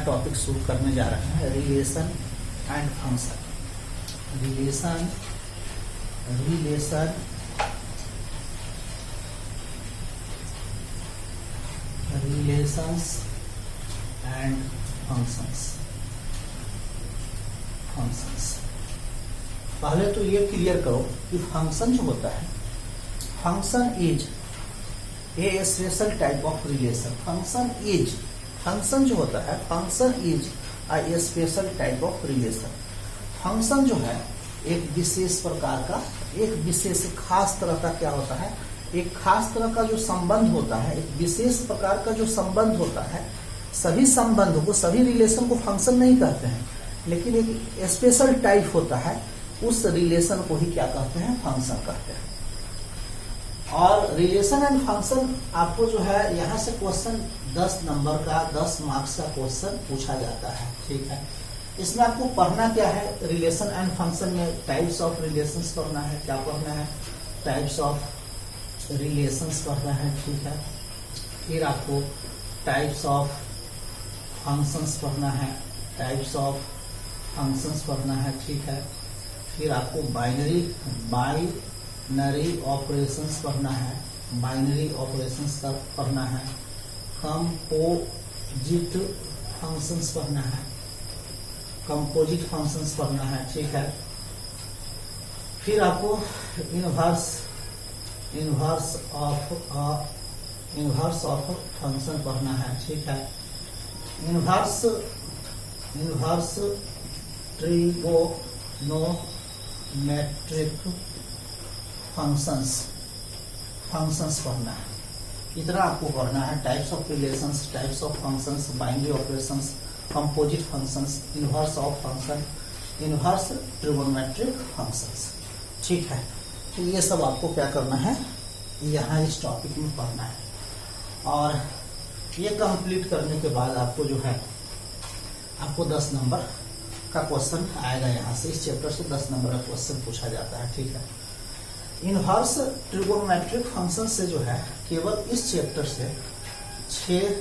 Topic शुरू करने जा रहे हैं, relation and function. Relations and functions. पहले तो ये क्लियर करो कि फंक्शन जो होता है, function is a special type of relation. Function जो होता है, function is a special type of relation. Function जो है एक विशेष प्रकार का, एक विशेष खास तरह का क्या होता है, एक खास तरह का जो संबंध होता है, एक विशेष प्रकार का जो संबंध होता है। सभी संबंधों को, सभी रिलेशन को फंक्शन नहीं कहते हैं, लेकिन एक स्पेशल टाइप होता है, उस रिलेशन को ही क्या कहते हैं, फंक्शन कहते हैं। और रिलेशन एंड फंक्शन आपको जो है यहाँ से क्वेश्चन 10 नंबर का, 10 मार्क्स का क्वेश्चन पूछा जाता है, ठीक है। इसमें आपको पढ़ना क्या है, रिलेशन एंड फंक्शन में टाइप्स ऑफ रिलेशंस पढ़ना है। क्या पढ़ना है, टाइप्स ऑफ रिलेशंस पढ़ना है, ठीक है। फिर आपको टाइप्स ऑफ फंक्शंस पढ़ना है, टाइप्स ऑफ फंक्शंस पढ़ना है, ठीक है। फिर आपको बाइनरी ऑपरेशंस पढ़ना है, बाइनरी ऑपरेशंस का पढ़ना है। कंपोजिट फंक्शंस पढ़ना है, कंपोजिट फंक्शंस पढ़ना है, ठीक है। फिर आपको इनवर्स ऑफ फंक्शन पढ़ना है, ठीक है। इनवर्स ट्रिगोनोमेट्रिक फंक्शंस पढ़ना है। इतना आपको पढ़ना है। Types of relations, types of functions, binary operations, composite functions, inverse of function, inverse trigonometric functions, ठीक है। तो ये सब आपको क्या करना है, यहाँ इस टॉपिक में पढ़ना है। और ये कंप्लीट करने के बाद आपको जो है, आपको 10 नंबर का क्वेश्चन आएगा। यहाँ से इस चैप्टर से 10 नंबर का क्वेश्चन पूछा जाता है, ठीक है। इनवर्स ट्रिगोनोमेट्रिक फंक्शन से जो है केवल इस चैप्टर से 6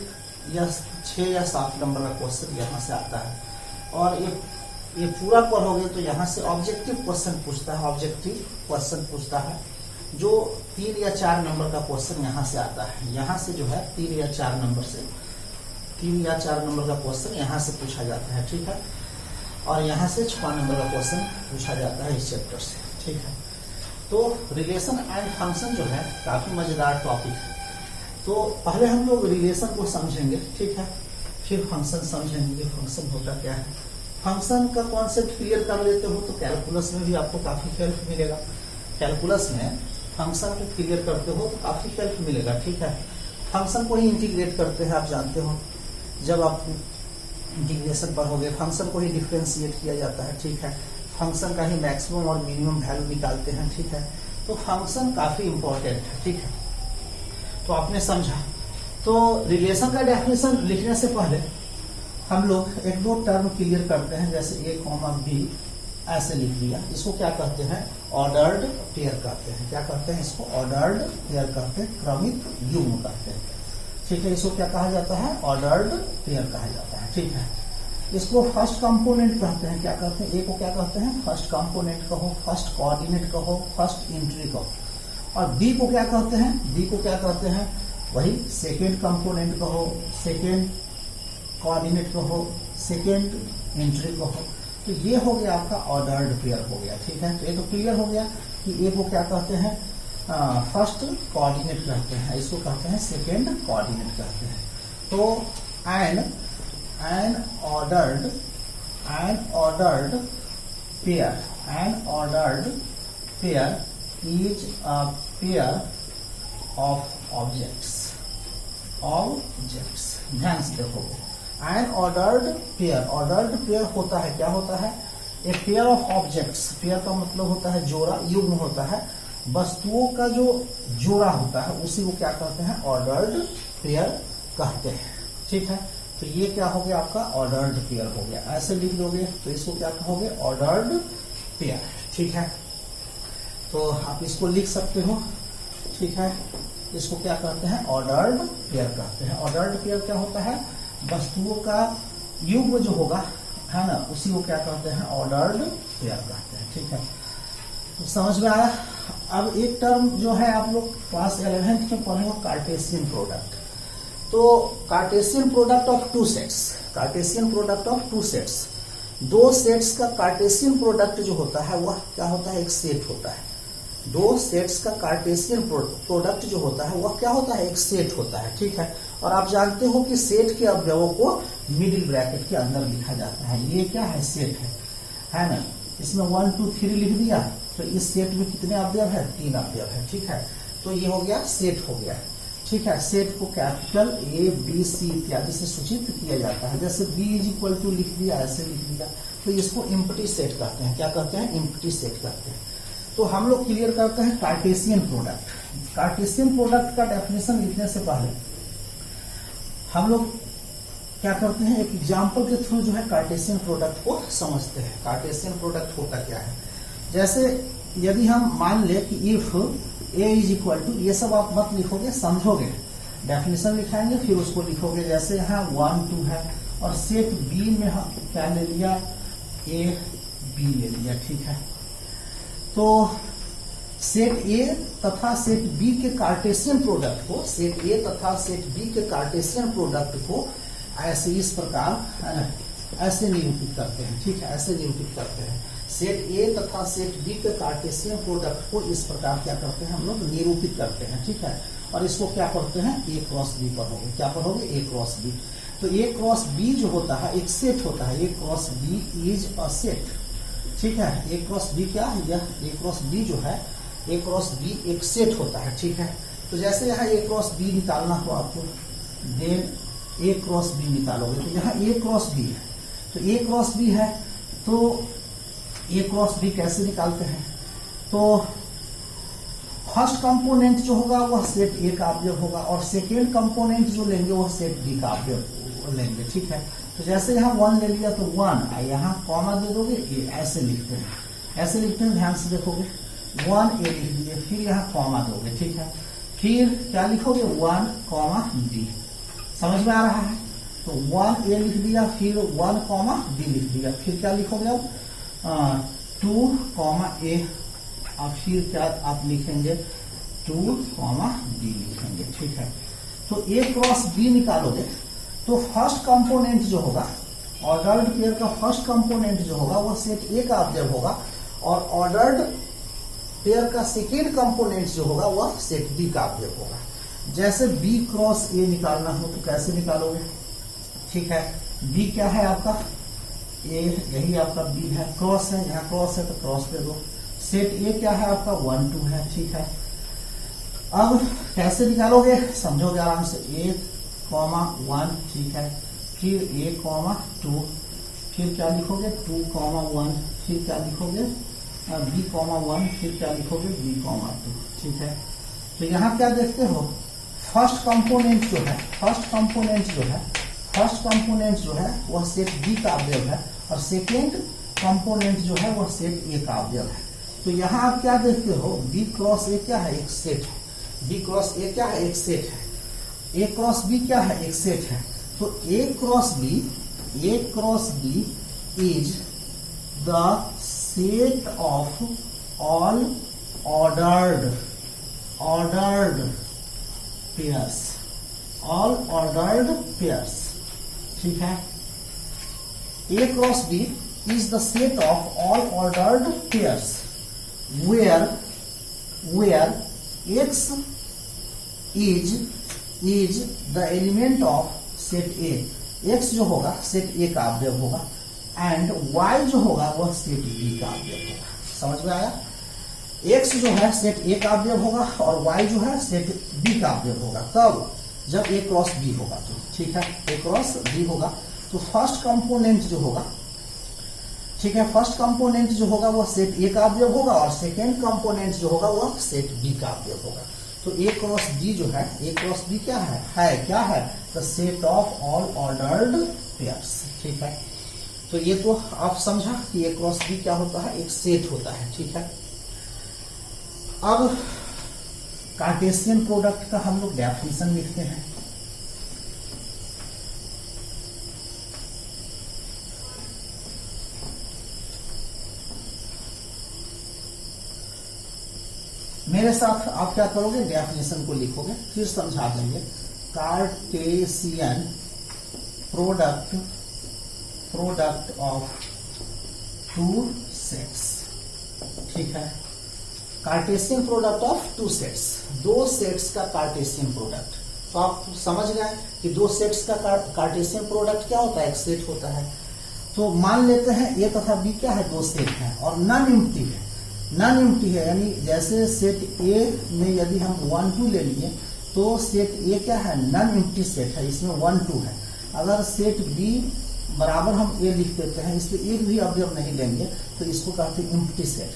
या 7 नंबर का क्वेश्चन यहाँ से आता है। और ये पूरा पढ़ोगे तो यहाँ से ऑब्जेक्टिव क्वेश्चन पूछता है, जो 3 या 4 नंबर का क्वेश्चन यहाँ से आता है। यहाँ से जो है 3 या 4 नंबर का क्वेश्चन यहाँ से पूछा जाता है, ठीक है। और यहाँ से 6 नंबर का क्वेश्चन पूछा जाता है इस चैप्टर से, ठीक है। तो रिलेशन एंड फंक्शन जो है काफी मजेदार टॉपिक है। तो पहले हम लोग रिलेशन को समझेंगे, ठीक है। फिर फंक्शन समझेंगे कि फंक्शन होता क्या है। फंक्शन का कॉन्सेप्ट क्लियर कर लेते हो तो कैलकुलस में भी आपको काफी हेल्प मिलेगा। कैलकुलस में फंक्शन को क्लियर करते हो तो काफी हेल्प मिलेगा, ठीक है। फंक्शन को ही इंटीग्रेट करते हैं, आप जानते हो। जब आप इंटीग्रेशन पढ़ोगे, फंक्शन को ही डिफरेंशिएट किया जाता है, ठीक है। फंक्शन का ही मैक्सिमम और मिनिमम वैल्यू निकालते हैं, ठीक है। तो फंक्शन काफी इंपॉर्टेंट है, ठीक है। तो आपने समझा। तो रिलेशन का डेफिनेशन लिखने से पहले हम लोग 1-2 टर्म क्लियर करते हैं। जैसे A, B ऐसे लिख दिया, इसको क्या कहते हैं, ऑर्डर्ड पेयर कहते हैं। क्या कहते हैं, इसको ऑर्डर्ड पेयर कहते हैं, क्रमित युग्म कहते हैं, ठीक है। इसको क्या कहा जाता है, ऑर्डर्ड पेयर कहा जाता है, ठीक है। इसको फर्स्ट कंपोनेंट कहते हैं। क्या कहते हैं, ए को क्या कहते हैं, फर्स्ट कंपोनेंट कहो, फर्स्ट कोऑर्डिनेट कहो, फर्स्ट एंट्री कहो। और बी को क्या कहते हैं, वही सेकेंड कंपोनेंट कहो, सेकेंड कोऑर्डिनेट कहो, सेकेंड एंट्री कहो। तो ये हो गया आपका ऑर्डर्ड पेयर हो गया, ठीक है। तो ये तो क्लियर हो गया कि ए को क्या कहते हैं, फर्स्ट कोऑर्डिनेट कहते हैं, इसको कहते हैं सेकेंड कोऑर्डिनेट कहते हैं। तो an ordered pair is a pair of objects। ध्यान से देखोगे, an ordered pair होता है, क्या होता है, a pair of objects. Pair का मतलब होता है जोड़ा, युग्म होता है, वस्तुओं का जो जोड़ा होता है उसी को क्या कहते हैं, ऑर्डर्ड पेयर कहते हैं, ठीक है। तो ये क्या हो गया, आपका ऑर्डर्ड पेयर हो गया। ऐसे लिख दोगे तो इसको क्या कहोगे, ऑर्डर्ड पेयर, ठीक है। तो आप इसको लिख सकते हो, ठीक है। इसको क्या कहते हैं, ऑर्डर्ड पेयर कहते हैं। ऑर्डर्ड पेयर क्या होता है, वस्तुओं का युग्म जो होगा है ना, उसी को क्या कहते हैं, ऑर्डर्ड पेयर कहते हैं। ठीक है, तो समझ में आया। अब एक टर्म जो है आप लोग क्लास 11th में पढ़ेंगे कार्टेशियन प्रोडक्ट। तो Cartesian product of two sets, Cartesian product of two sets, दो सेट्स का कार्टेशियन प्रोडक्ट जो होता है वह क्या होता है, एक सेट होता है। दो सेट्स का कार्टेशियन प्रोडक्ट जो होता है वह क्या होता है, एक सेट होता है। ठीक है, और आप जानते हो कि सेट के अवयवों को मिडिल ब्रैकेट के अंदर लिखा जाता है। ये क्या है, सेट है ना। इसमें 1 2 3 लिख दिया, तो इस सेट में कितने अवयव है, 3 अवयव है। ठीक है, तो ये हो गया सेट हो गया। ठीक है, सेट को कैपिटल A B C इत्यादि से सूचित किया जाता है। जैसे B = लिख दिया, ऐसे लिख दिया, तो इसको इम्प्टी सेट कहते हैं। क्या कहते हैं, इम्प्टी सेट कहते हैं। तो हम लोग क्लियर करते हैं कार्टेशियन प्रोडक्ट। कार्टेशियन प्रोडक्ट का डेफिनेशन लिखने से पहले हम लोग क्या करते हैं, एक एग्जाम्पल के थ्रू जो है कार्टेशियन प्रोडक्ट को समझते हैं। कार्टेशियन प्रोडक्ट होता क्या है, जैसे यदि हम मान ले कि इफ A = ये सब आप मत लिखोगे, समझोगे, डेफिनेशन लिखाएंगे फिर उसको लिखोगे। जैसे यहाँ 1 2 है और सेट B में हम क्या ले लिया, A B ले लिया। ठीक है, तो सेट A तथा सेट B के कार्टेशियन प्रोडक्ट को, सेट A तथा सेट B के कार्टेशियन प्रोडक्ट को ऐसे इस प्रकार ऐसे निरूपित करते हैं। ठीक है, ऐसे निरूपित करते हैं। सेट A तथा सेट B के कार्टेशियन प्रोडक्ट को इस प्रकार क्या करते हैं, हम लोग निरूपित करते हैं। ठीक है, और इसको क्या पढ़ते हैं, A क्रॉस B पढ़ोगे। क्या पढ़ोगे, A क्रॉस B। तो A क्रॉस B जो होता है एक सेट होता है। A cross B is a set. ठीक है, A क्रॉस B क्या है, यह A क्रॉस B जो है, A क्रॉस B एक सेट होता है। ठीक है, तो जैसे यहाँ A क्रॉस B निकालना हो आपको, देन A क्रॉस B निकालोगे, तो यहाँ A क्रॉस B है, तो A क्रॉस B है, तो A क्रॉस B कैसे निकालते हैं, तो फर्स्ट कंपोनेंट जो होगा वह सेट A का अवयव होगा और सेकेंड कंपोनेंट जो लेंगे वह सेट B का अवयव लेंगे। ठीक है, तो जैसे यहाँ 1 ले लिया तो 1, यहाँ कॉमा दे दोगे, A ऐसे लिखते हैं, ऐसे लिखते हैं, ध्यान से देखोगे, 1 A लिख दिए, फिर यहाँ कॉमा दोगे। ठीक है, फिर क्या लिखोगे, 1, B। समझ में आ रहा है, तो 1 A लिख दिया, फिर 1, B लिख दिया, फिर क्या लिखोगे अब 2, A, और फिर क्या आप लिखेंगे, 2, B लिखेंगे। ठीक है, तो A क्रॉस B निकालोगे तो फर्स्ट कंपोनेंट जो होगा, ऑर्डर्ड पेयर का फर्स्ट कंपोनेंट जो होगा वह सेट A का अवयव होगा और ऑर्डर्ड पेयर का सेकेंड कंपोनेंट जो होगा वह सेट B का अवयव होगा। जैसे B क्रॉस A निकालना हो तो कैसे निकालोगे। ठीक है, B क्या है आपका, A, यही आपका B है, क्रॉस है, यहाँ क्रॉस है तो क्रॉस दे दो। सेट A क्या है आपका, 1 2 है। ठीक है, अब कैसे निकालोगे, समझोगे आराम से, A, 1, ठीक है, फिर A, 2, फिर क्या लिखोगे, 2, 1, फिर क्या लिखोगे, B, 1, फिर क्या लिखोगे, B, 2। ठीक है, तो यहाँ क्या देखते हो, फर्स्ट कंपोनेंट जो है वह सेट B का अवयव है और सेकेंड कंपोनेंट जो है वह सेट A का अवयव है। तो यहाँ आप क्या देखते हो, B क्रॉस A क्या है, एक सेट है। B क्रॉस A क्या है, एक सेट है। A क्रॉस B क्या है, एक सेट है। तो A cross B is the set of all ordered pairs. ठीक है, A cross B is the set of all ordered pairs where X is the element of set A। X जो होगा set A का अवयव होगा and Y जो होगा वह सेट B का अवयव होगा। समझ में आया, X जो है सेट A का अवयव होगा और Y जो है सेट B का अवयव होगा। तब जब A क्रॉस B होगा तो ठीक है, A क्रॉस B होगा तो फर्स्ट कंपोनेंट जो होगा, ठीक है, फर्स्ट कंपोनेंट जो होगा वह सेट A का अवयव होगा और सेकेंड कंपोनेंट जो होगा वह सेट B का अवयव होगा। तो A क्रॉस B जो है, A क्रॉस B क्या है the set of all ordered pairs. ठीक है, तो ये तो आप समझा कि A क्रॉस B क्या होता है, एक सेट होता है। ठीक है, अब कार्टेशियन प्रोडक्ट का हम लोग डेफिनेशन लिखते हैं। मेरे साथ आप क्या करोगे, डेफिनेशन को लिखोगे, फिर समझा देंगे। Cartesian product of two sets, ठीक है। Cartesian product of two sets, दो सेट्स का कार्टेशियन प्रोडक्ट। तो आप समझ गए कि दो सेट्स का कार्टेशियन प्रोडक्ट क्या होता है, एक सेट होता है। तो मान लेते हैं ए तथा बी क्या है, दो सेट है और नॉन एम्प्टी है। नॉन एम्प्टी है यानी जैसे सेट ए में यदि हम 1 2 ले लिए तो सेट ए क्या है, नॉन एम्प्टी सेट है, इसमें 1 2 है। अगर सेट बी बराबर हम ए लिख देते हैं, इसलिए एक भी अवयव नहीं लेंगे, तो इसको कहते हैं एम्प्टी सेट।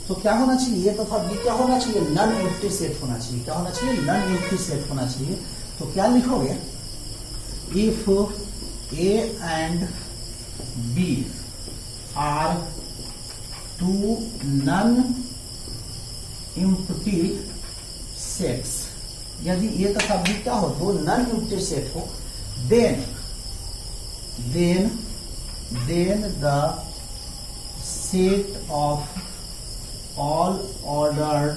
तो क्या होना चाहिए, ए तथा बी क्या होना चाहिए, नॉन एम्प्टी सेट होना चाहिए। क्या होना चाहिए, नॉन एम्प्टी सेट होना चाहिए। तो क्या लिखोगे, if A and B are two non empty sets, यदि ए तथा बी क्या हो, दो नॉन एम्प्टी सेट हो, then the set of all ordered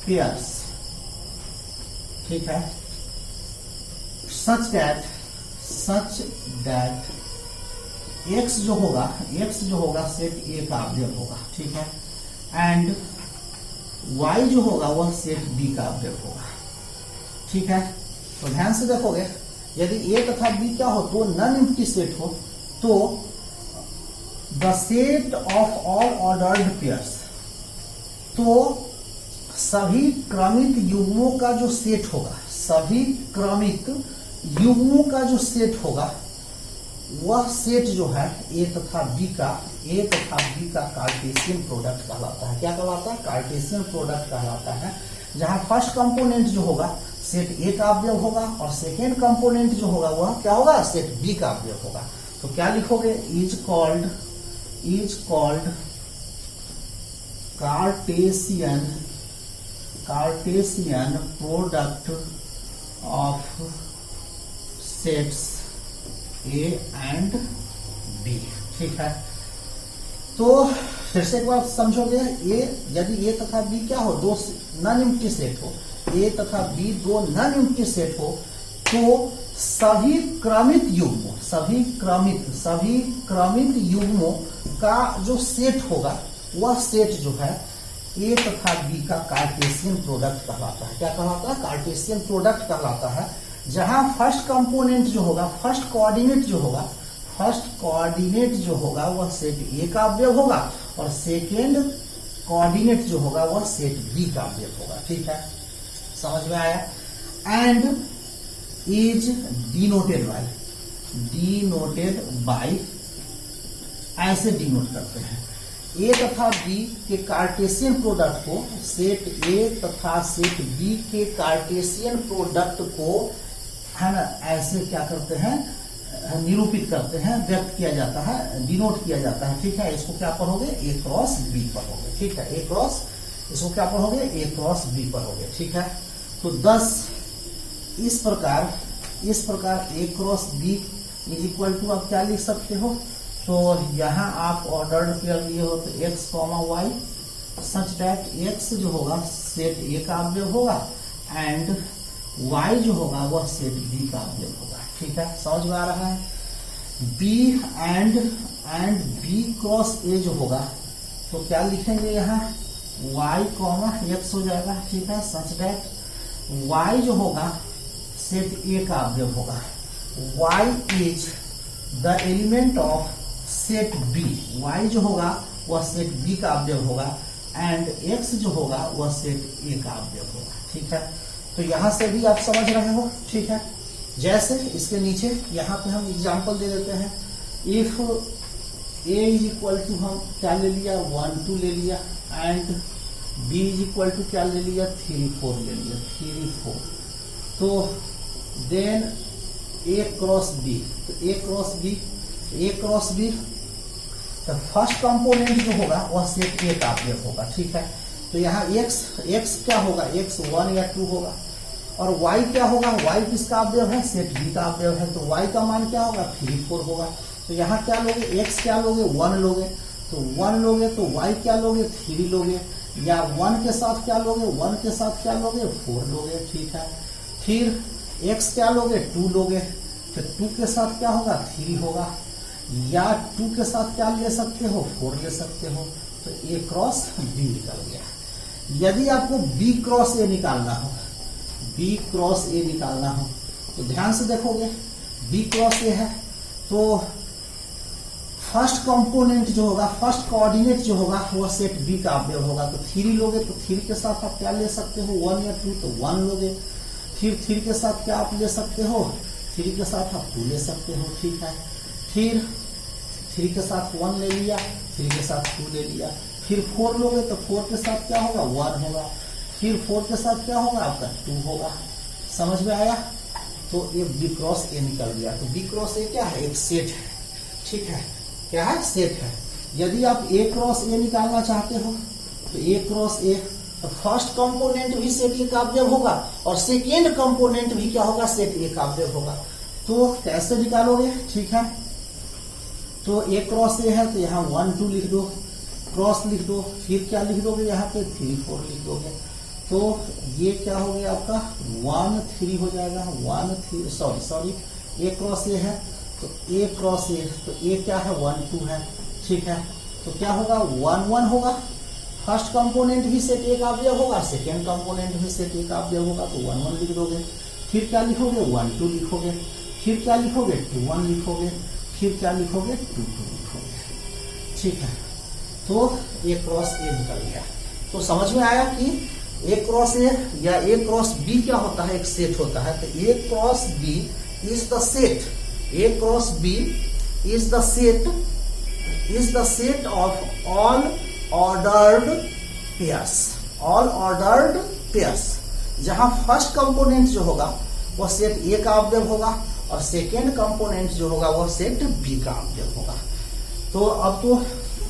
pairs, ठीक है, such that x जो होगा सेट ए का अवयव होगा, ठीक है, एंड y जो होगा वह सेट बी का अवयव होगा, ठीक है। तो ध्यान से देखोगे, यदि ए तथा बी क्या हो, तो नॉन एम्प्टी सेट हो, तो the set of all ordered pairs, तो सभी क्रमिक युग्मों का जो सेट होगा, सभी क्रमिक युग्मों का जो सेट होगा, वह सेट जो है ए तथा बी का कार्टेशियन प्रोडक्ट कहलाता है। क्या कहलाता है, कार्टेशियन प्रोडक्ट कहलाता है। जहां फर्स्ट कंपोनेंट जो होगा सेट ए का अवयव होगा और सेकेंड कंपोनेंट जो होगा वह क्या होगा, सेट बी का अवयव होगा। तो क्या लिखोगे, is called Cartesian product of sets A and B, ठीक है। तो फिर से एक बार समझोगे, यदि ए तथा बी क्या हो, दो नॉन एम्प्टी सेट हो, ए तथा बी दो नॉन एम्प्टी सेट हो, तो सभी क्रमिक युग्मों का जो सेट होगा, वह सेट जो है ए तथा बी का कार्टेशियन प्रोडक्ट कहलाता है। क्या कहलाता है, कार्टेशियन प्रोडक्ट कहलाता है। जहां फर्स्ट कंपोनेंट जो होगा, फर्स्ट कोऑर्डिनेट जो होगा वह सेट ए का अवयव होगा और सेकेंड कोऑर्डिनेट जो होगा वह सेट बी का अवयव होगा, ठीक है, समझ में आया। एंड इज डिनोटेड बाय, ऐसे डिनोट करते हैं, ए तथा बी के कार्टेशियन प्रोडक्ट को, सेट ए तथा सेट बी के कार्टेशियन प्रोडक्ट को, है ना, ऐसे क्या करते हैं, निरूपित करते हैं, व्यक्त किया जाता है, डिनोट किया जाता है, ठीक है। इसको क्या पढ़ोगे, ए क्रॉस बी पढ़ोगे, ठीक है, इसको क्या पढ़ोगे, ए क्रॉस बी पढ़ोगे, ठीक है। तो 10 इस प्रकार A cross B is equal to आप क्या लिख सकते हो, तो यहां आप ऑर्डर्ड पेयर लिए हो तो x, y such that x जो होगा सेट ए का अवयव होगा एंड y जो होगा वह सेट बी का अवयव होगा, ठीक है, समझ में आ रहा है। b एंड b क्रॉस ए जो होगा तो क्या लिखेंगे यहाँ, y, x हो जाएगा, ठीक है, सच दैट y जो होगा सेट ए का अवयव होगा, y is the element of set B, y जो होगा वह सेट बी का अवयव होगा एंड x जो होगा वह सेट ए का अवयव होगा, ठीक है। तो यहां से भी आप समझ रहे हो, ठीक है। जैसे इसके नीचे यहाँ पे हम एग्जांपल दे देते हैं, if A is equal to हम क्या ले लिया, 1 2 ले लिया and B is equal to क्या ले लिया, 3 4 ले लिया, 3 4, तो देन ए क्रॉस बी, तो ए क्रॉस बी तो फर्स्ट कंपोनेंट जो होगा वह सेट ए का अवयव होगा, ठीक है। तो यहाँ x क्या होगा, x 1 या 2 होगा और y क्या होगा, y किसका अवयव है, सेट b का अवयव है, तो y का मान क्या होगा, 3 4 होगा। तो यहाँ क्या लोगे, x क्या लोगे, 1 लोगे, तो 1 लोगे तो y क्या लोगे 3 लोगे, या 1 के साथ क्या लोगे 1 के साथ क्या लोगे 4 लोगे, ठीक है। फिर x क्या लोगे 2 लोगे, तो 2 के साथ क्या होगा 3 होगा, या 2 के साथ क्या ले सकते हो 4 ले सकते हो, तो a क्रॉस b निकल गया। यदि आपको b क्रॉस a निकालना हो, b क्रॉस a निकालना हो तो ध्यान से देखोगे b क्रॉस a है तो फर्स्ट कंपोनेंट जो होगा, फर्स्ट कोऑर्डिनेट जो होगा वो सेट बी का अवयव होगा। तो 3 लोगे तो 3 के साथ आप क्या ले सकते हो 1 या 2, तो 1 लोगे। फिर 3 के साथ क्या आप ले सकते हो 3 के साथ आप 2 ले सकते हो, ठीक है। फिर 3 के साथ 1 ले लिया, 3 के साथ 2 ले लिया। फिर 4 लोगे तो 4 के साथ क्या होगा 1 होगा, फिर 4 के साथ क्या होगा आपका 2 होगा। समझ में आया? तो ये बी क्रॉस ए निकल गया। तो बी क्रॉस ए क्या है, एक सेट है, ठीक है। क्या है, सेट है। यदि आप ए क्रॉस ए निकालना चाहते हो तो ए क्रॉस ए, तो फर्स्ट कंपोनेंट भी सेट ए का अवयव होगा और सेकेंड कंपोनेंट भी क्या होगा सेट ए का अवयव होगा। तो कैसे निकालोगे, ठीक है। तो ए क्रॉस ए है तो यहाँ 1 2 लिख दो, क्रॉस लिख दो, फिर क्या लिख दोगे यहाँ पे 3 4 लिख दोगे। तो ये क्या हो गया आपका 1 3 हो जाएगा, 1 3 सॉरी ए क्रॉस ए है तो ए क्रॉस ए, तो ए क्या है 1 2 है, ठीक है। तो क्या होगा 1 1 होगा, फर्स्ट कंपोनेंट भी सेट ए का अवयव होगा, सेकेंड कंपोनेंट भी सेट ए का अवयव होगा, तो 1 1 लिख दोगे। फिर क्या लिखोगे 1 2 लिखोगे, फिर क्या लिखोगे 2 1 लिखोगे, फिर क्या लिखोगे 2 2 लिखोगे, ठीक है। तो ए क्रॉस ए निकल गया। तो समझ में आया कि ए क्रॉस ए या ए क्रॉस बी क्या होता है, एक सेट होता है। तो A cross B is the set, A cross B is the set of all ordered pairs, all ordered pairs, जहां फर्स्ट कंपोनेंट जो होगा वो सेट A का अवयव होगा और सेकेंड कंपोनेंट जो होगा वो सेट B का अवयव होगा। तो अब तो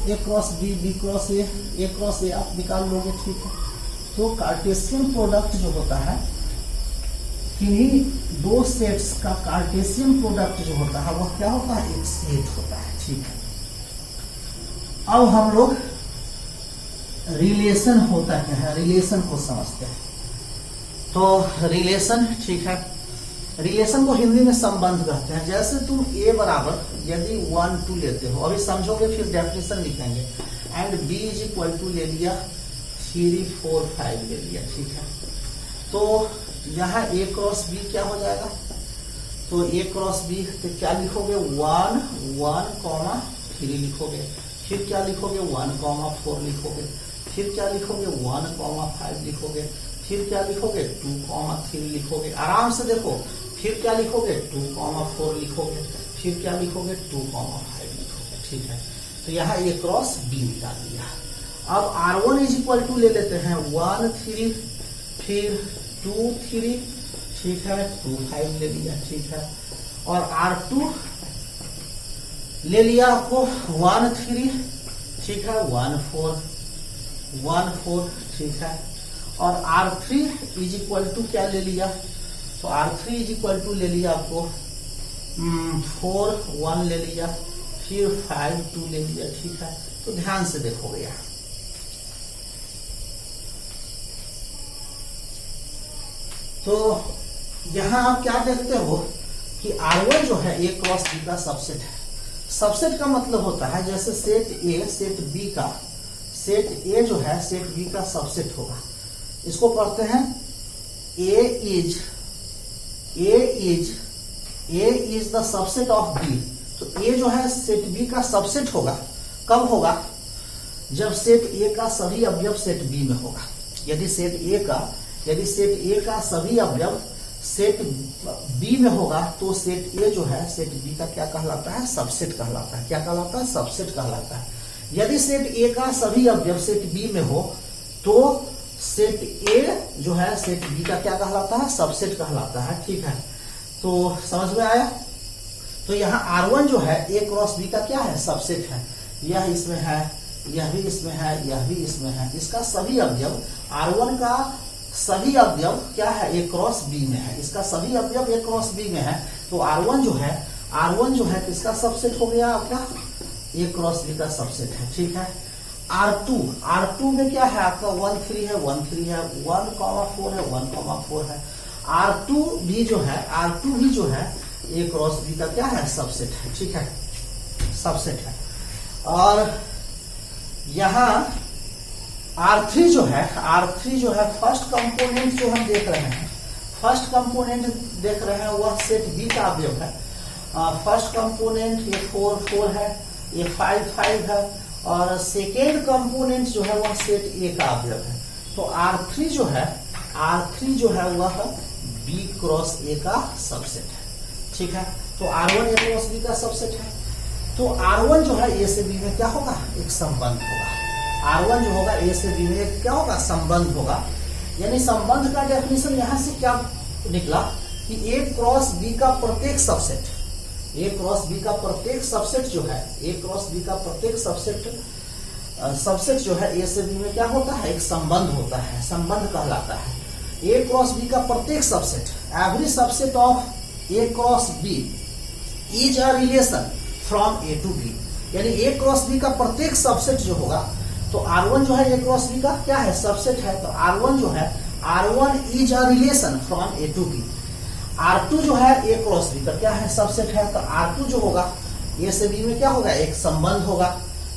A cross B, B cross A cross A आप निकाल लोगे, ठीक है। तो कार्टेशियन प्रोडक्ट जो होता है, किन्हीं दो सेट्स का कार्टेशियन प्रोडक्ट जो होता है वो क्या होता है, एक सेट होता है, ठीक है। अब हम लोग रिलेशन होता क्या है, रिलेशन को समझते हैं। तो रिलेशन, ठीक है, रिलेशन को हिंदी में संबंध कहते हैं। जैसे तुम a बराबर यदि 1 2 लेते हो, अभी समझोगे फिर डेफिनेशन लिखेंगे, and b is equal to ले लिया 3 4 5 ले लिया, ठीक है। तो यहाँ ए क्रॉस बी क्या हो जाएगा, तो ए क्रॉस बी तो क्या लिखोगे 1 1 3 लिखोगे, फिर क्या लिखोगे 1 4 लिखोगे, फिर क्या लिखोगे 1 5 लिखोगे, फिर क्या लिखोगे 2 3 लिखोगे। आराम से देखो, फिर क्या लिखोगे 2 4 लिखोगे, फिर क्या लिखोगे 2 5 लिखोगे, ठीक है। तो यहाँ ए क्रॉस बी निकाल दिया। अब R1 इज इक्वल टू ले लेते हैं 1 3 फिर 2 3, ठीक है, 2 5 ले लिया, ठीक है। और R2 ले लिया आपको 1 3, ठीक है, 1 4, ठीक है। और R3 इज इक्वल टू क्या ले लिया, तो R3 इज इक्वल टू ले लिया आपको 4 1 ले लिया, फिर 5 2 ले लिया, ठीक है। तो ध्यान से देखोगे यहाँ, तो यहां आप क्या देखते हो कि R1 जो है A क्रॉस B का सबसेट है। सबसेट का मतलब होता है जैसे सेट A सेट B का, सेट A जो है सेट B का सबसेट होगा। इसको पढ़ते हैं A is the subset of B। तो A जो है सेट B का सबसेट होगा। कब होगा, जब सेट A का सभी अवयव सेट B में होगा। यदि सेट A का सभी अवयव सेट B में होगा तो सेट A जो है सेट B का क्या कहलाता है, सबसेट कहलाता है। क्या कहलाता है, सबसेट कहलाता है। यदि सेट A का सभी अवयव सेट B में हो तो सेट A जो है सेट B का क्या कहलाता है, सबसेट कहलाता है, ठीक है। तो समझ में आया। तो यहाँ R1 जो है A क्रॉस B का क्या है, सबसेट है। यह इसमें है, यह भी इसमें है, यह भी इसमें है। इसका सभी अवयव R1 का सभी अवयव क्या है, A क्रॉस B में है। इसका सभी अवयव A क्रॉस B में है। तो R1 जो है किसका सबसेट हो गया आपका, ए क्रॉस बी का सबसेट है, ठीक है। R2 में क्या है आपका 1 3 है, 1 3 है, 1,4 है, 1,4 है। R2 भी जो है ए क्रॉस बी का क्या है, सबसेट है, ठीक है, सबसेट है। और यहाँ R3 जो है फर्स्ट कंपोनेंट जो हम देख रहे हैं वह सेट बी का अवयव है। फर्स्ट कंपोनेंट ये 4 4 है, ये 5 5 है, और सेकेंड कंपोनेंट जो है वह सेट ए का अवयव है। तो R3 जो है वह बी क्रॉस ए का सबसेट है, ठीक है। तो R1 ए क्रॉस बी का सबसेट है। तो R1 जो है ए से बी में क्या होगा, एक संबंध होगा। R1 जो होगा ए से बी में क्या होगा, संबंध होगा। यानी संबंध का डेफिनेशन यहां से क्या निकला कि ए क्रॉस बी का प्रत्येक सबसेट, ए क्रॉस बी का प्रत्येक सबसेट जो है, ए क्रॉस बी का प्रत्येक सबसेट जो है ए से बी में क्या होता है, एक संबंध होता है, संबंध कहलाता है। ए क्रॉस बी का प्रत्येक subset, every subset of A cross B is a relation from A to B. यानी ए क्रॉस बी का प्रत्येक सबसेट जो होगा, तो R1 जो है ए क्रॉस बी का क्या है, सबसेट है। तो R1 जो है, R1 is a relation from A to B. R2 जो है ए क्रॉस बी का क्या है, सबसेट है। तो R2 जो होगा ए से बी में क्या होगा, एक संबंध होगा।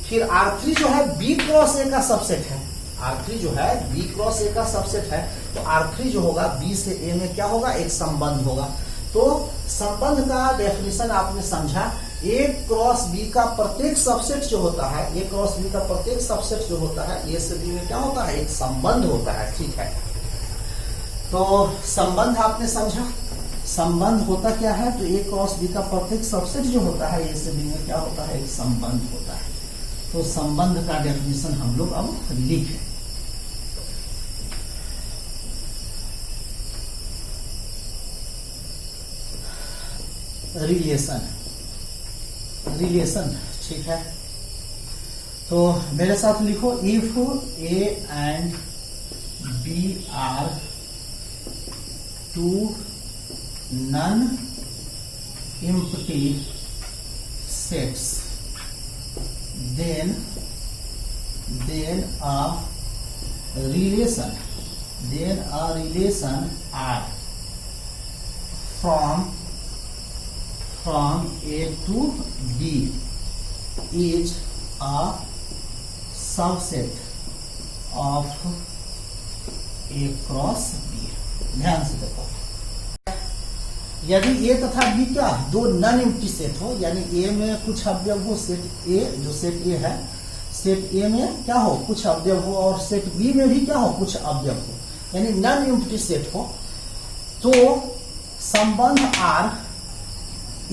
फिर R3 जो है बी क्रॉस ए का सबसेट है, R3 जो है बी क्रॉस ए का सबसेट है। तो R3 जो होगा बी से ए में क्या होगा, एक संबंध होगा। तो संबंध का डेफिनेशन आपने समझा। ए क्रॉस बी का प्रत्येक सबसेट जो होता है, ए क्रॉस बी का प्रत्येक सबसेट जो होता है ए से बी में क्या होता है, एक संबंध होता है, ठीक है। तो संबंध आपने समझा, संबंध होता क्या है, तो ए क्रॉस बी का प्रत्येक सबसेट जो होता है ए से बी में क्या होता है, एक संबंध होता है। तो संबंध का डेफिनेशन हम लोग अब लिखें। रिलेशन, ठीक है। तो मेरे साथ लिखो, if A and B are two non empty sets then a relation R from A to B is a subset of A cross B। ध्यान से देखो, यदि ए तथा बी क्या दो नॉन एम्प्टी सेट हो, यानी ए में कुछ अवयव हो, सेट ए जो सेट ए है, सेट ए में क्या हो, कुछ अवयव हो, और सेट बी में भी क्या हो, कुछ अवयव हो, यानी नॉन एम्प्टी सेट हो, तो संबंध आर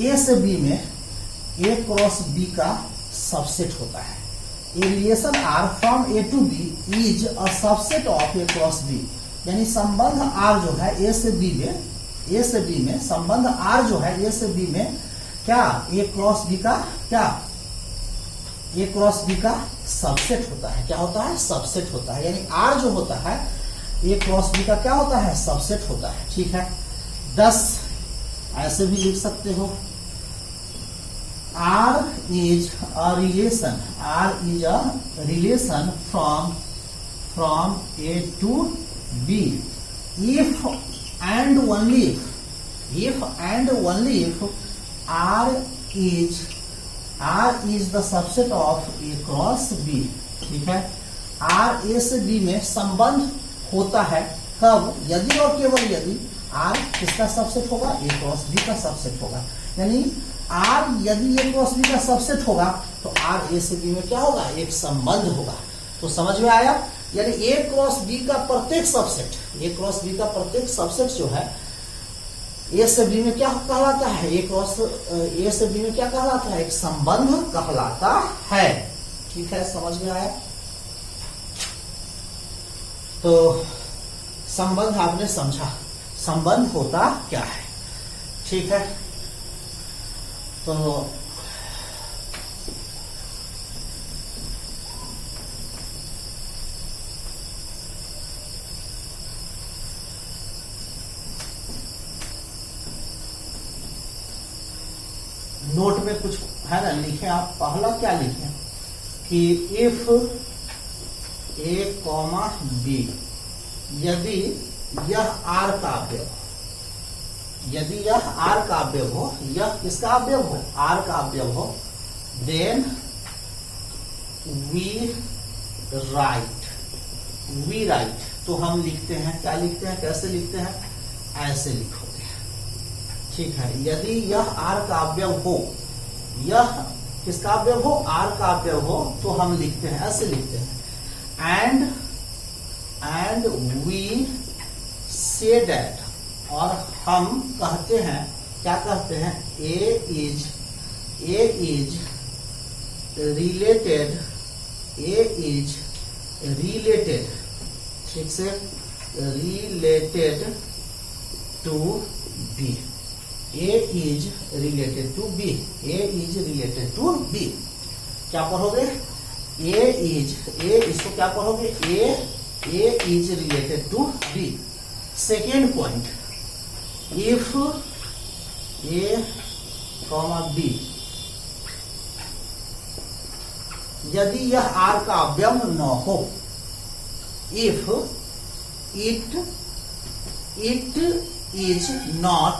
ए से बी में ए क्रॉस बी का सबसेट होता है। A relation R from A to B is a subset of A cross B. यानी संबंध आर जो है ए से बी में संबंध आर जो है ए से बी में क्या, ए क्रॉस बी का क्या, ए क्रॉस बी का सबसेट होता है। क्या होता है, सबसेट होता है। यानी आर जो होता है ए क्रॉस बी का क्या होता है, सबसेट होता है, ठीक है। 10 ऐसे भी लिख सकते हो, R is a relation from A to B if and only if R is the subset of A cross B। ठीक है, R A से B में संबंध होता है कब, यदि और केवल यदि R किसका सबसेट होगा, A क्रॉस B का सबसेट होगा। यानी R यदि A क्रॉस B का सबसेट होगा तो R A से B में क्या होगा, एक संबंध होगा। तो समझ में आया। यानी A क्रॉस B का प्रत्येक सबसेट, A क्रॉस B का प्रत्येक सबसेट जो है A से B में क्या कहलाता है, A क्रॉस A से B में क्या कहलाता है, एक संबंध कहलाता है। ठीक है, समझ में आया। तो संबंध आपने समझा, संबंध होता क्या है। ठीक है, तो नोट में कुछ है ना लिखे आप। पहला क्या लिखे कि इफ ए कॉमा बी, यदि यह आर का अवयव हो, यदि यह आर का अवयव हो, यह किसका अवयव हो, आर का अवयव हो, देन वी राइट, तो हम लिखते हैं, क्या लिखते हैं, कैसे लिखते हैं, ऐसे लिखोगे, ठीक है। यदि यह आर का अवयव हो, यह किसका अवयव हो, आर का अवयव हो, तो हम लिखते हैं, ऐसे लिखते हैं, एंड वी से दैट, और हम कहते हैं, क्या कहते हैं, ए इज रिलेटेड, ठीक से, related to B, A is related to B, A is related to B. क्या पढ़ोगे, ए इसको क्या पढ़ोगे, A is related to B. Second point, if A comma B, यदि यह आर का अवयव न हो, if it is not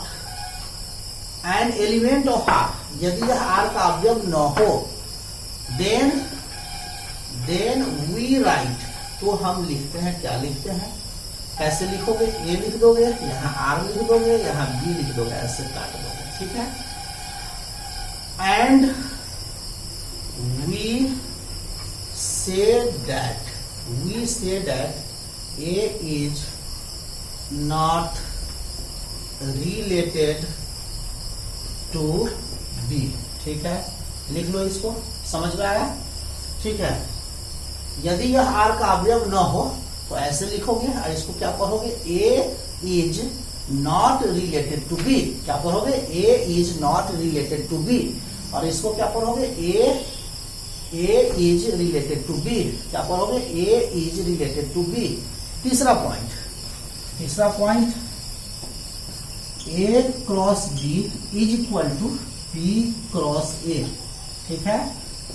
an element of R, यदि यह आर का अवयव न हो, देन वी राइट, तो हम लिखते हैं, क्या लिखते हैं, कैसे लिखोगे, ए लिख दोगे, यहाँ आर लिख दोगे, यहाँ बी लिख दोगे, ऐसे काट दोगे, ठीक है। And we say that A is not related to B, ठीक है, लिख लो इसको, समझ में आया, ठीक है। यदि यह आर का अवयव न हो तो ऐसे लिखोगे, और इसको क्या पढ़ोगे, A is not related to B, क्या पढ़ोगे, A is not related to B, और इसको क्या पढ़ोगे, A is related to B, क्या पढ़ोगे, A is related to B. तीसरा point, A cross B is equal to B cross A, ठीक है।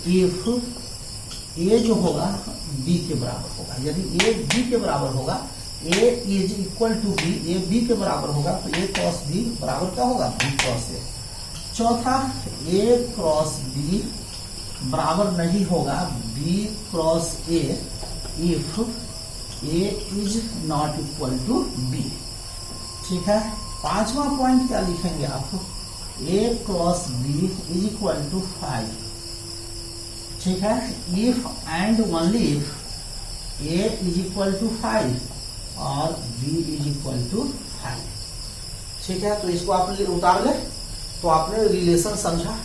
इफ ए जो होगा बी के बराबर होगा, यदि ए बी के बराबर होगा, A is equal to B, A B के बराबर होगा, तो ए क्रॉस बी बराबर क्या होगा, बी क्रॉस ए। चौथा, ए क्रॉस बी बराबर नहीं होगा B cross A, if A is not equal to B, ठीक है। पांचवा पॉइंट क्या लिखेंगे आप, A cross B is equal to 5, ठीक है। If and only if A is equal to 5 और बी इज इक्वल टू 5, ठीक है। तो इसको आप उतार ले, तो आपने रिलेशन समझा,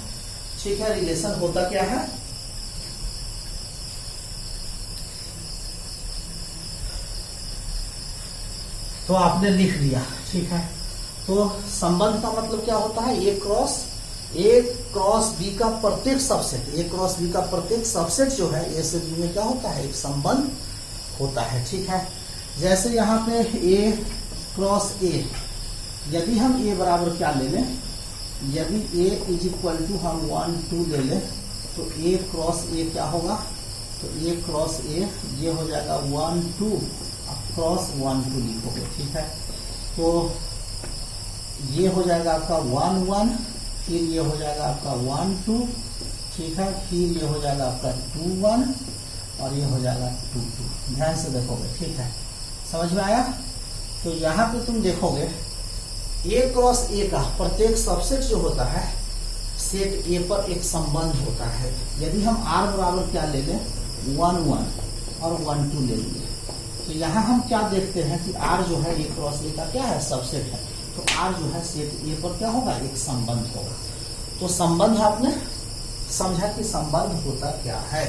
ठीक है। रिलेशन होता क्या है, तो आपने लिख लिया, ठीक है। तो संबंध का मतलब क्या होता है, ए क्रॉस बी का प्रत्येक सबसेट, ए क्रॉस बी का प्रत्येक सबसेट जो है ए से बी में क्या होता है, एक संबंध होता है, ठीक है। जैसे यहाँ पे ए क्रॉस ए, यदि हम ए बराबर क्या ले लें, यदि ए इज इक्वल टू हम 1 2 ले लें, तो ए क्रॉस ए क्या होगा, तो ए क्रॉस ए ये हो जाएगा 1 2, क्रॉस 1 2 लिखोगे, ठीक है। तो ये हो जाएगा आपका 1 1, फिर ये हो जाएगा आपका 1 2, ठीक है, फिर ये हो जाएगा आपका 2 1, और ये हो जाएगा 2 2। ध्यान से देखोगे, ठीक है, समझ में आया। तो यहाँ पे तुम देखोगे ए क्रॉस ए का प्रत्येक सबसेट जो होता है, सेट ए पर एक संबंध होता है। यदि हम आर बराबर क्या ले लें, 1 1 और 1 2 ले लेंगे, तो यहाँ हम क्या देखते हैं कि आर जो है ए क्रॉस ए का क्या है, सबसेट है, तो आर जो है सेट ए पर क्या होगा, एक संबंध होगा। तो संबंध आपने समझा कि संबंध होता क्या है।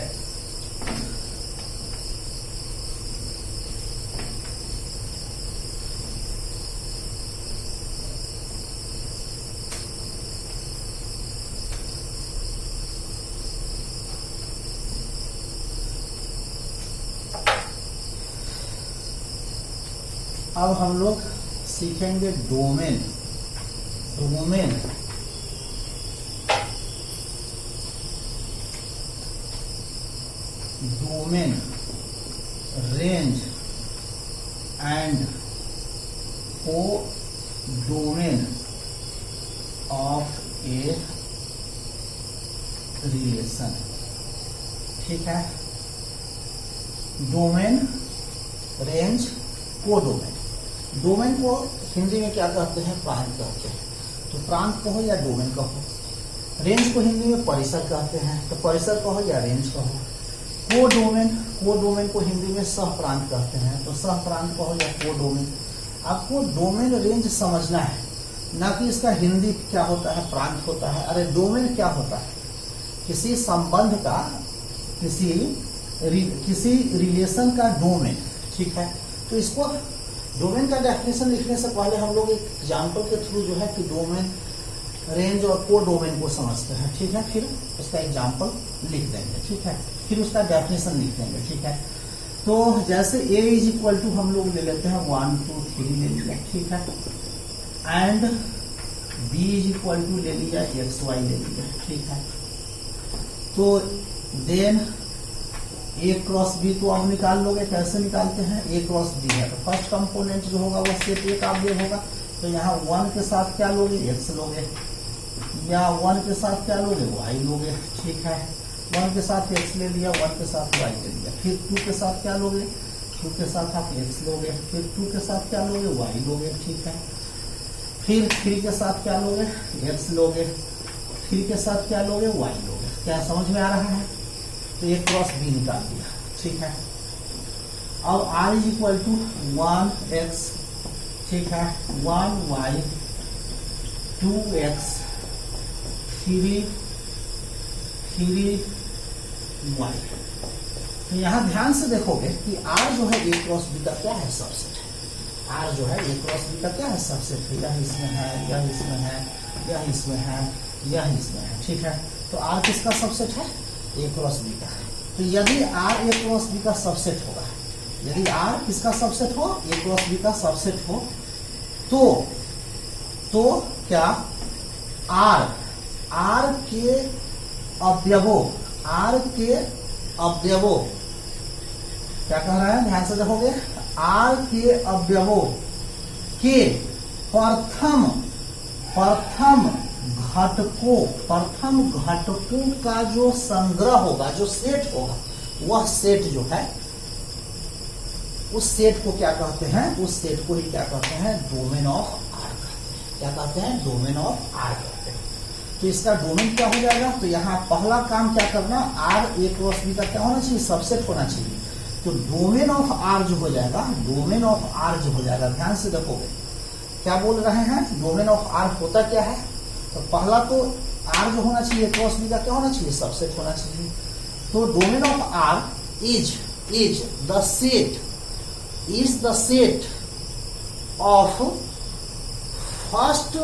अब हम लोग सीखेंगे डोमेन। डोमेन, रेंज एंड को डोमेन ऑफ ए रिलेशन। ठीक है, डोमेन, रेंज, को डोमेन। डोमेन को हिंदी में क्या कहते हैं? प्रांत कहते हैं। तो प्रांत कहो या डोमेन कहो। रेंज को हिंदी में परिसर कहते हैं, तो परिसर कहो या रेंज कहो। को डोमेन, को डोमेन को हिंदी में सह प्रांत कहते हैं, तो सह प्रांत कहो या को डोमेन। आपको डोमेन रेंज समझना है, ना कि इसका हिंदी क्या होता है, प्रांत होता है। अरे डोमेन क्या होता है? किसी संबंध का, किसी रिलेशन का डोमेन। ठीक है, तो इसको डोमेन का डेफिनेशन लिखने से पहले हम लोग एक एग्जाम्पल के थ्रू जो है कि डोमेन, रेंज और को डोमेन को समझते हैं। ठीक है, फिर उसका एग्जाम्पल लिख देंगे। ठीक है, फिर उसका डेफिनेशन लिख देंगे। ठीक है, तो जैसे a इज इक्वल टू हम लोग ले लेते हैं 1 2 3 ले लिया। ठीक है, and b is equal to ले लिया xy ले लिया। ठीक है, तो देन a क्रॉस b तो आप निकाल लोगे। कैसे निकालते हैं? a क्रॉस b है, तो फर्स्ट कंपोनेंट जो होगा वो सेट A का अवयव होगा। तो यहाँ 1 के साथ क्या लोगे? x लोगे, या 1 के साथ क्या लोगे? y लोगे। ठीक है, 1 के साथ x ले लिया, 1 के साथ y ले लिया। फिर 2 के साथ क्या लोगे? 2 के साथ आप x लोगे। फिर 2 के साथ क्या लोगे? y लोगे। ठीक है, फिर 3 के साथ क्या लोगे? x लोगे। 3 के साथ क्या लोगे? y लोगे। क्या समझ में आ रहा है? तो ये क्रॉस b निकाल दिया। ठीक है, अब r is equal to 1x, ठीक है, 1y, 2x, 3y। तो यहां ध्यान से देखोगे कि r जो है a क्रॉस b का क्या है? सबसेट है। r जो है a क्रॉस b का क्या है? सबसेट है। यह इसमें है, यह इसमें है, यह इसमें है, यह इसमें है। ठीक है, तो r किसका सबसेट है? a क्रॉस b का। तो यदि r a क्रॉस b का सबसेट होगा, यदि r किसका सबसेट हो? a क्रॉस b का सबसेट हो, तो क्या r के अवयवों, r के अवयवों क्या कह रहा है? ध्यान से देखोगे, r के अवयवों के प्रथम घटकों का जो संग्रह होगा, जो सेट होगा, वह सेट जो है, उस सेट को क्या कहते हैं? उस सेट को ही क्या कहते हैं? डोमेन ऑफ आर कहते हैं। क्या कहते हैं? डोमेन ऑफ आर कहते हैं। तो इसका डोमेन क्या हो जाएगा? तो यहाँ पहला काम क्या करना? आर ए क्रॉस बी का क्या होना चाहिए? सबसेट होना चाहिए। तो डोमेन ऑफ आर जो हो जाएगा, डोमेन ऑफ आर जो हो जाएगा, ध्यान से देखोगे क्या बोल रहे हैं? डोमेन ऑफ आर होता क्या है? तो पहला तो आर जो होना चाहिए क्रॉस बी का क्या होना चाहिए? सबसेट होना चाहिए। तो domain of R is the set of first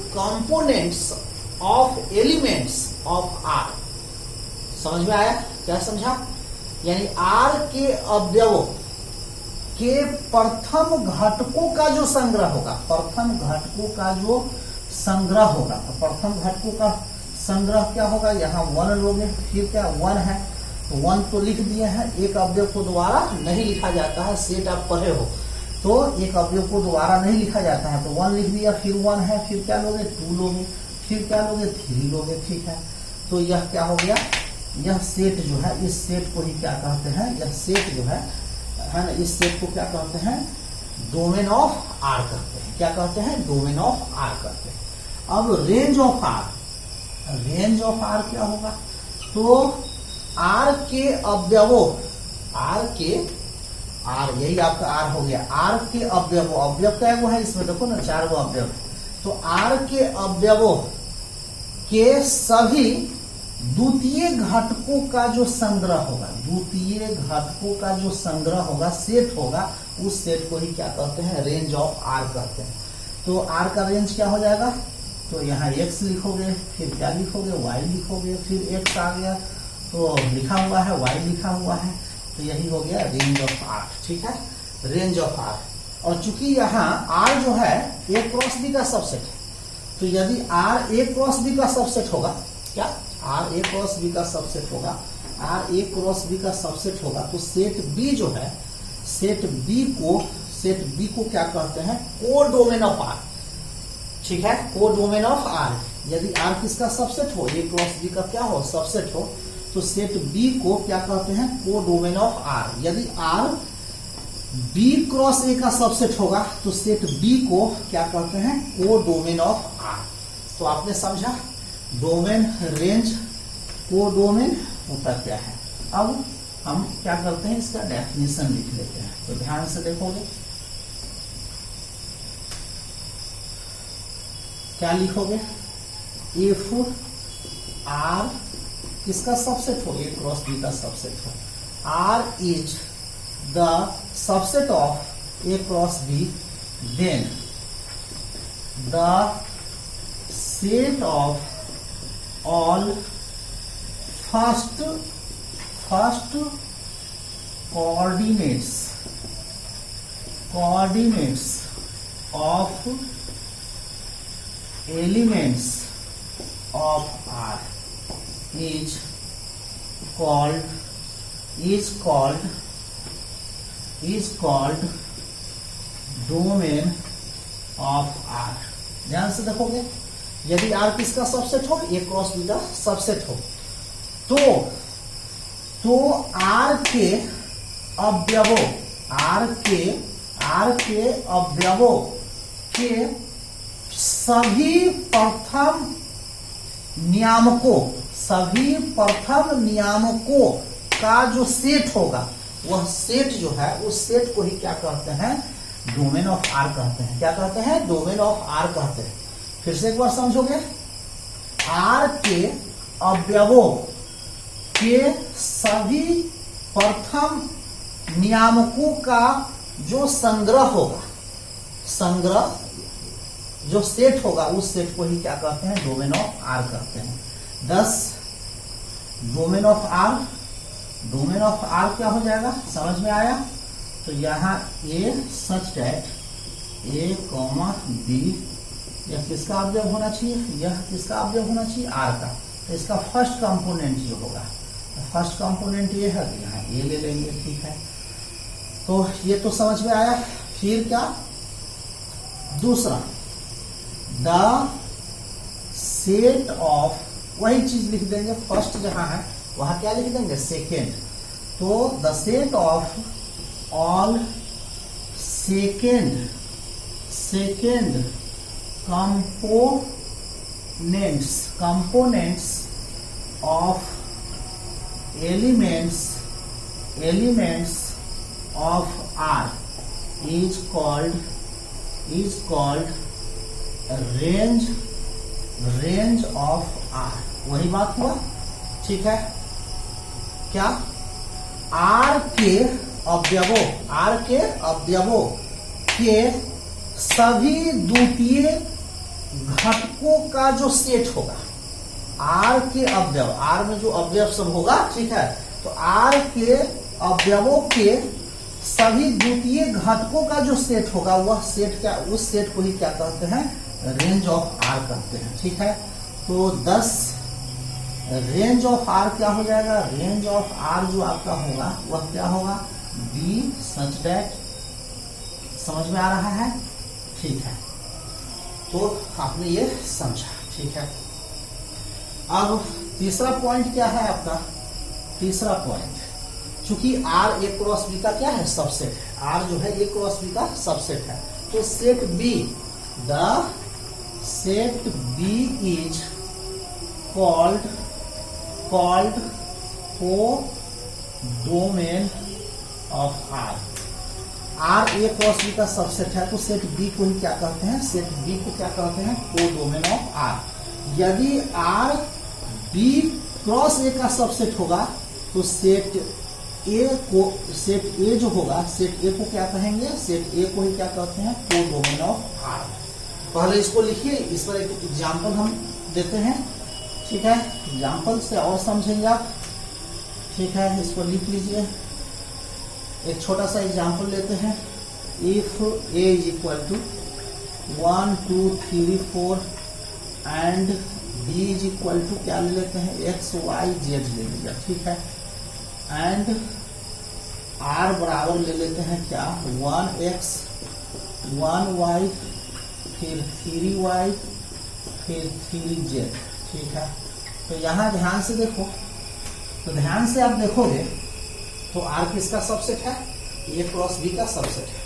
components of elements of R. समझ में आया? क्या समझा? यानी आर के अवयवों के प्रथम घटकों का जो संग्रह होगा, प्रथम घटकों का जो संग्रह होगा, तो प्रथम घटकों का संग्रह क्या होगा? यहाँ 1 लोगे, फिर क्या 1 है, तो 1 तो लिख दिए हैं। एक अवयव को दोबारा नहीं लिखा जाता है, सेट आप पढ़े हो, तो एक अवयव को दोबारा नहीं लिखा जाता है। तो 1 लिख दिया, फिर 1 है, फिर क्या लोगे? 2 लोगे, फिर क्या लोगे? 3 लोगे। ठीक है, तो यह क्या हो गया? यह सेट जो है, इस सेट को ही क्या कहते हैं? यह सेट जो है ना, इस सेट को क्या कहते हैं? डोमेन ऑफ आर कहते हैं। क्या कहते हैं? डोमेन ऑफ आर कहते हैं। अब रेंज ऑफ आर क्या होगा? तो आर के अवयवों, यही आपका आर हो गया। आर के अवयवों, अवयव क्या है इसमें? देखो ना, 4 गो अवयव। तो आर के अवयवों के सभी द्वितीय घटकों का जो संग्रह होगा, द्वितीय घटकों का जो संग्रह होगा, सेट होगा, उस सेट को ही क्या कहते हैं? रेंज ऑफ आर कहते हैं। तो आर का रेंज क्या हो जाएगा? तो यहाँ x लिखोगे, फिर क्या लिखोगे? y लिखोगे, फिर x आ गया, तो लिखा हुआ है y लिखा हुआ है, तो यही हो गया रेंज ऑफ आर। ठीक है, रेंज ऑफ आर। और चूंकि यहाँ r जो है a क्रॉस b का सबसेट है, तो यदि r a क्रॉस b का सबसेट होगा, क्या आर ए क्रॉस बी का सबसेट होगा, आर ए क्रॉस बी का सबसेट होगा, तो सेट बी जो है, सेट बी को क्या कहते हैं, कोडोमेन ऑफ आर। ठीक है, कोडोमेन ऑफ आर। यदि आर किसका सबसेट हो, ए क्रॉस बी का क्या हो, सबसेट हो, तो सेट बी को क्या कहते हैं, कोडोमेन ऑफ आर। यदि आर बी क्रॉस ए का सबसेट होगा तो सेट बी को क्या कहते हैं, कोडोमेन ऑफ आर। तो आपने समझा, डोमेन, रेंज, कोडोमेन होता क्या है। अब हम क्या करते हैं, इसका डेफिनेशन लिख लेते हैं। तो ध्यान से देखोगे, क्या लिखोगे, इफ आर किसका सबसेट हो, ए क्रॉस बी का सबसेट हो, R is the subset of A cross B, then the set of all first coordinates of elements of R is called domain of R। ध्यान से देखोगे, यदि R किसका subset हो, A cross B का subset हो, तो R के अवयवों, R के अवयवों के सभी प्रथम नियामकों का जो सेट होगा, वह सेट जो है, उस सेट को ही क्या कहते हैं, डोमेन ऑफ आर कहते हैं। क्या कहते हैं, डोमेन ऑफ आर कहते हैं। फिर से एक बार समझोगे, आर के अवयवों के सभी प्रथम नियामकों का जो संग्रह होगा, जो सेट होगा, उस सेट को ही क्या कहते हैं, डोमेन ऑफ आर कहते हैं। 10 डोमेन ऑफ आर क्या हो जाएगा, समझ में आया। तो यहाँ A such that A comma B, यह किसका अवयव होना चाहिए, यह किसका अवयव होना चाहिए, आर का। तो इसका फर्स्ट कंपोनेंट जो होगा, फर्स्ट कंपोनेंट ये है, यहाँ ए ले लेंगे। ठीक है, तो ये तो समझ में आया। फिर क्या, दूसरा, द सेट ऑफ, वही चीज लिख देंगे, फर्स्ट जहां है वहां क्या लिख देंगे, सेकेंड। तो the set of all second components of elements of R is called range of R। वही बात हुआ। ठीक है, क्या, R के अवयवों के सभी द्वितीय घटकों का जो सेट होगा, आर के अवयव, आर में जो अवयव सब होगा, ठीक है, तो आर के अवयवों के सभी द्वितीय घटकों का जो सेट होगा, वह सेट क्या, उस सेट को ही क्या कहते हैं, रेंज ऑफ आर कहते हैं। ठीक है, तो 10 रेंज ऑफ आर क्या हो जाएगा, रेंज ऑफ आर जो आपका होगा वह क्या होगा, बी सच दैट। समझ में आ रहा है। ठीक है, तो आपने ये समझा। ठीक है, अब तीसरा पॉइंट क्या है आपका, तीसरा पॉइंट, चूंकि आर ए क्रॉस बी का क्या है, सबसेट है, आर जो है ए क्रॉस बी का सबसेट है, तो set B, the set B is called codomain of R. R A cross B का सबसेट है, तो सेट बी को ही क्या कहते हैं, सेट बी को क्या कहते हैं, कोडोमेन ऑफ आर। यदि आर बी क्रॉस ए का सबसेट होगा, तो सेट ए जो होगा, सेट ए को क्या कहेंगे, सेट ए को ही क्या कहते हैं, कोडोमेन ऑफ आर। पहले इसको लिखिए, इस पर एक एग्जाम्पल हम देते हैं। ठीक है, एग्जाम्पल से और समझेंगे आप। ठीक है, इसको लिख लीजिए। एक छोटा सा एग्जाम्पल लेते हैं। If A is equal to 1 2 3 4 and B is equal to क्या ले लेते हैं, एक्स वाई जेड ले लिया, ठीक है। एंड आर बराबर ले लेते हैं क्या, 1x 1y फिर 3y फिर 3z, ठीक है। तो यहाँ ध्यान से देखो, तो ध्यान से आप देखोगे तो आर किसका सबसेट है, ए क्रॉस बी का सबसेट है।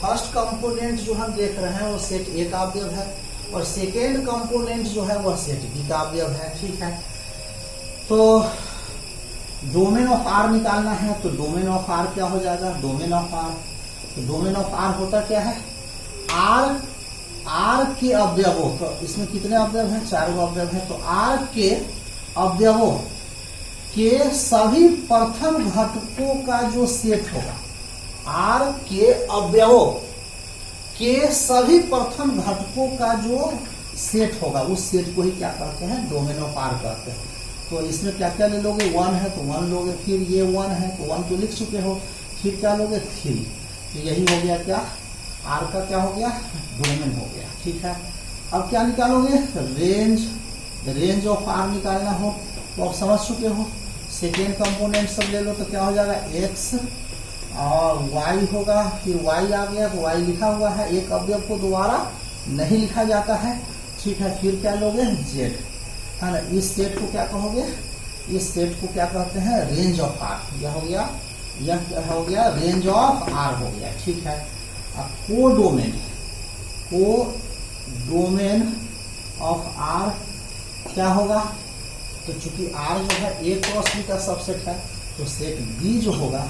फर्स्ट कंपोनेंट जो हम देख रहे हैं वो सेट ए का अवयव है और सेकेंड कंपोनेंट जो है वह सेट बी का अवयव है, ठीक है। तो डोमेन ऑफ आर निकालना है, तो डोमेन ऑफ आर क्या हो जाएगा, डोमेन ऑफ आर, तो डोमेन ऑफ आर होता क्या है, आर के अवयवों, तो इसमें कितने अवयव हैं, 4 अवयव हैं, तो आर के अवयवों के सभी प्रथम घटकों का जो सेट होगा, आर के अवयवों के सभी प्रथम घटकों का जो सेट होगा उस सेट को ही क्या कहते हैं, डोमेन ऑफ आर कहते हैं। तो इसमें क्या क्या ले लोगे, 1 है तो 1 लोगे, फिर ये 1 है तो 1 तो लिख चुके हो, फिर क्या लोगे 3, तो यही हो गया क्या, आर का क्या हो गया, डोमेन हो गया, ठीक है। अब क्या निकालोगे, रेंज ऑफ आर निकालना हो तो आप समझ चुके हो, सेकेंड कंपोनेंट सब ले लो तो क्या हो जाएगा, एक्स और वाई होगा, फिर वाई आ गया तो वाई लिखा हुआ है, एक अवयव को दोबारा नहीं लिखा जाता है, ठीक है। फिर क्या लोगे, जेड, है ना। इस सेट को क्या कहोगे, इस सेट को क्या कहते हैं, रेंज ऑफ आर, यह हो गया, यह क्या हो गया, रेंज ऑफ आर हो गया, ठीक है। अब कोडोमेन ऑफ आर क्या होगा, तो चूंकि आर जो है ए क्रॉस बी का सबसेट है, तो सेट बी जो होगा,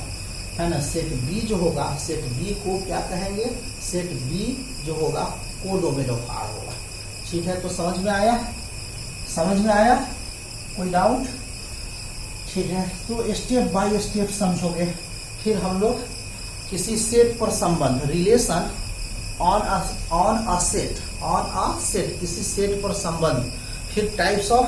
है ना, सेट बी जो होगा, सेट बी को क्या कहेंगे, सेट बी जो होगा कोडोमेन ऑफ आर होगा, ठीक है। तो समझ में आया, समझ में आया, कोई डाउट, ठीक है। तो स्टेप बाय स्टेप समझोगे, फिर हम लोग किसी सेट पर संबंध, रिलेशन ऑन अ सेट, किसी सेट पर संबंध, फिर टाइप्स ऑफ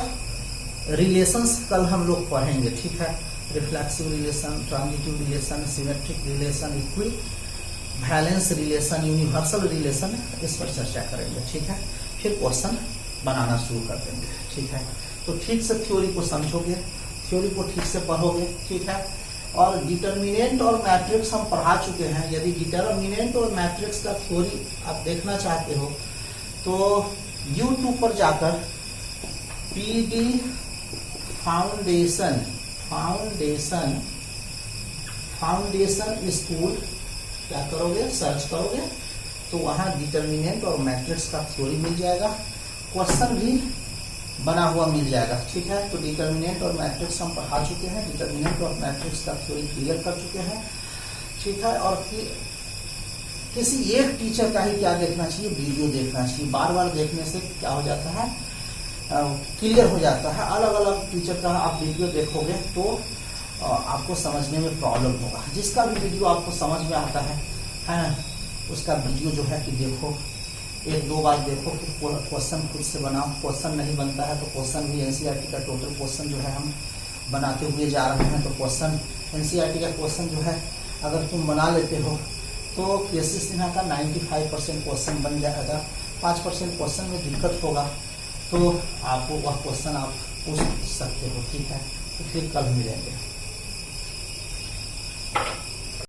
रिलेशंस कल हम लोग पढ़ेंगे, ठीक है। Reflexive relation, transitive relation, symmetric relation, equivalence relation, universal relation, इस पर चर्चा करेंगे, ठीक है। फिर क्वेश्चन बनाना शुरू कर देंगे, ठीक है। तो ठीक से थ्योरी को समझोगे, थ्योरी को ठीक से पढ़ोगे, ठीक है। और डिटर्मिनेंट और मैट्रिक्स हम पढ़ा चुके हैं। यदि डिटर्मिनेंट और मैट्रिक्स का थ्योरी आप देखना चाहते हो तो YouTube पर जाकर PD फाउंडेशन स्कूल क्या करोगे, सर्च करोगे तो वहां डिटर्मिनेंट और मैट्रिक्स का थ्योरी मिल जाएगा, क्वेश्चन भी बना हुआ मिल जाएगा, ठीक है। तो डिटर्मिनेंट और मैट्रिक्स हम पढ़ा चुके हैं, डिटर्मिनेंट और मैट्रिक्स का थ्योरी क्लियर कर चुके हैं, ठीक है। और किसी एक टीचर का ही क्या देखना चाहिए, वीडियो देखना चाहिए, बार बार देखने से क्या हो जाता है, क्लियर हो जाता है। अलग अलग टीचर का आप वीडियो देखोगे तो आपको समझने में प्रॉब्लम होगा। जिसका भी वीडियो आपको समझ में आता है उसका वीडियो जो है कि देखो, 1-2 बार देखो, कि क्वेश्चन खुद से बनाओ। क्वेश्चन नहीं बनता है तो क्वेश्चन भी एनसीईआरटी का टोटल क्वेश्चन जो है हम बनाते हुए जा रहे हैं। तो क्वेश्चन एनसीईआरटी का क्वेश्चन जो है अगर तुम बना लेते हो तो केसी सिन्हा का 95% क्वेश्चन बन जाएगा। 5% क्वेश्चन में दिक्कत होगा तो आपको वह क्वेश्चन आप पूछ सकते हो, ठीक है। तो फिर कल मिलेंगे।